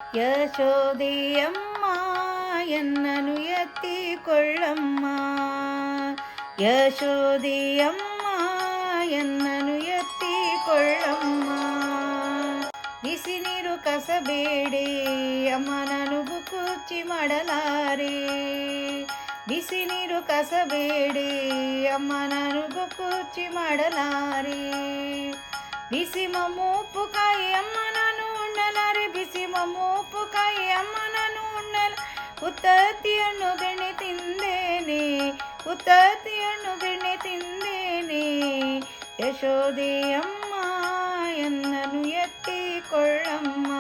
ಯಶೋದೆಯಮ್ಮ ಎನ್ನನು ಎತ್ತಿಕೊಳ್ಳಮ್ಮ, ಯಶೋದೆಯಮ್ಮ ಎನ್ನನು ಎತ್ತಿಕೊಳ್ಳಮ್ಮ. ಬಿಸಿ ನೀರು ಕಸಬೇಡಿ ಅಮ್ಮ ನಾನು ಬುಕ್ಕುಚ್ಚಿ ಮಾಡಲಾರೆ, ಬಿಸಿ ನೀರು ಕಸಬೇಡಿ ಅಮ್ಮ ನಾನು ಬುಕ್ಕುಚ್ಚಿ ಮಾಡಲಾರೆ. ಬಿಸಿ ಮಮ್ಮೂಪು ಕಾಯಿ ಅಮ್ಮ ನಾನು ಉಣ್ಣಲಾರೆ, ಬಿಸಿ ಮಮ್ಮೂಪು ಕಾಯಿ ಅಮ್ಮ ನಾನು ಉಣ್ಣಲ. ಉತ್ತತ್ತಿಯನ್ನು ಬೆಣ್ಣೆ ತಿಂದೇನೆ, ಉತ್ತತ್ತಿಯನ್ನು ಬೆಣ್ಣೆ ತಿಂದೇನೆ. ಯಶೋದೆಯಮ್ಮ ಎನ್ನನು ಎತ್ತಿಕೊಳ್ಳಮ್ಮ,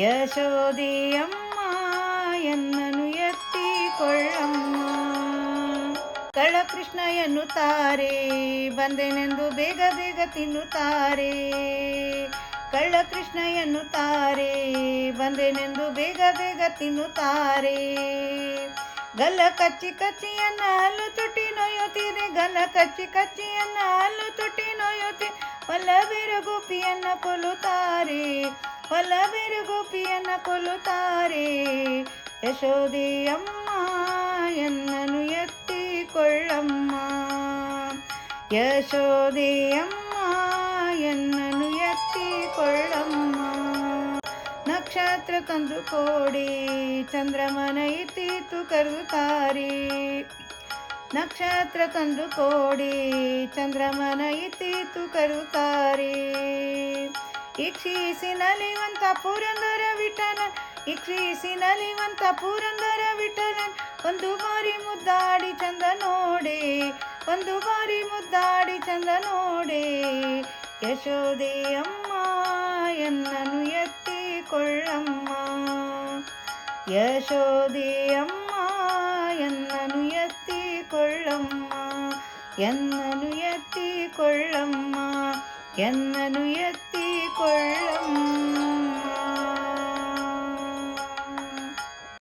ಯಶೋದೆಯಮ್ಮ ಎನ್ನನು ಎತ್ತಿಕೊಳ್ಳಮ್ಮ. ಕಳ್ಳಕೃಷ್ಣ ಎನ್ನುತ್ತಾರೆ ಬಂದೆನೆಂದು ಬೇಗ ಬೇಗ ತಿನ್ನುತ್ತಾರೆ, ಕಳ್ಳಕೃಷ್ಣ ಎನ್ನುತ್ತಾರೆ ಬಂದೆನೆಂದು ಬೇಗ ಬೇಗ ತಿನ್ನುತ್ತಾರೆ. ಗಲ್ಲ ಕಚ್ಚಿ ಕಚ್ಚಿಯನ್ನ ಹಲ್ಲು ತುಟಿ ನೋಯುತ್ತೀರೆ, ಗಲ್ಲ ಕಚ್ಚಿ ಕಚ್ಚಿಯನ್ನ ಹಲ್ಲು ತುಟಿ ನೋಯುತ್ತೀರೆ. ವಲ್ಲಭೀರ ಗೋಪಿಯನ್ನ ಕೊಲ್ಲುತ್ತಾರೆ, ವಲ್ಲಭೀರ ಗೋಪಿಯನ್ನ ಕೊಲ್ಲುತ್ತಾರೆ. ಯಶೋದೆಯಮ್ಮ ಎನ್ನನು ಎತ್ತಿಕೊಳ್ಳಮ್ಮ, ಯಶೋದೆಯಮ್ಮ ಎನ್ನನು ಎತ್ತಿಕೊಳ್ಳಮ್ಮ. ನಕ್ಷತ್ರ ಕಂದು ಕೋಡಿ ಚಂದ್ರಮನ ಇತ್ತಿತ್ತು ಕರೆದುತ್ತಾರೆ, ನಕ್ಷತ್ರ ಕಂದು ಕೋಡಿ ಚಂದ್ರಮನ ಇತ್ತಿತ್ತು ಕರೆದುತ್ತಾರೆ. ಇಕ್ಷಿಸಿ ನಲಿವಂತ ಪುರಂದರ ವಿಠಲನ್, ಇಕ್ಷಿಸಿ ನಲಿವಂತ ಪುರಂದರ ವಿಠಲನ್. ಒಂದು ಬಾರಿ ಮುದ್ದಾಡಿ ಚಂದ ನೋಡೆ, ಒಂದು ಬಾರಿ ಮುದ್ದಾಡಿ ಚಂದ ನೋಡೆ. ಯಶೋದೆಯಮ್ಮ ಎನ್ನನು ಎತ್ತಿಕೊಳ್ಳಮ್ಮ, ಯಶೋದೆಯಮ್ಮ ಎನ್ನನು ಎತ್ತಿಕೊಳ್ಳಮ್ಮ, ಎನ್ನನು ಎತ್ತಿಕೊಳ್ಳಮ್ಮ, ಎನ್ನನು ಎತ್ತಿಕೊಳ್ಳ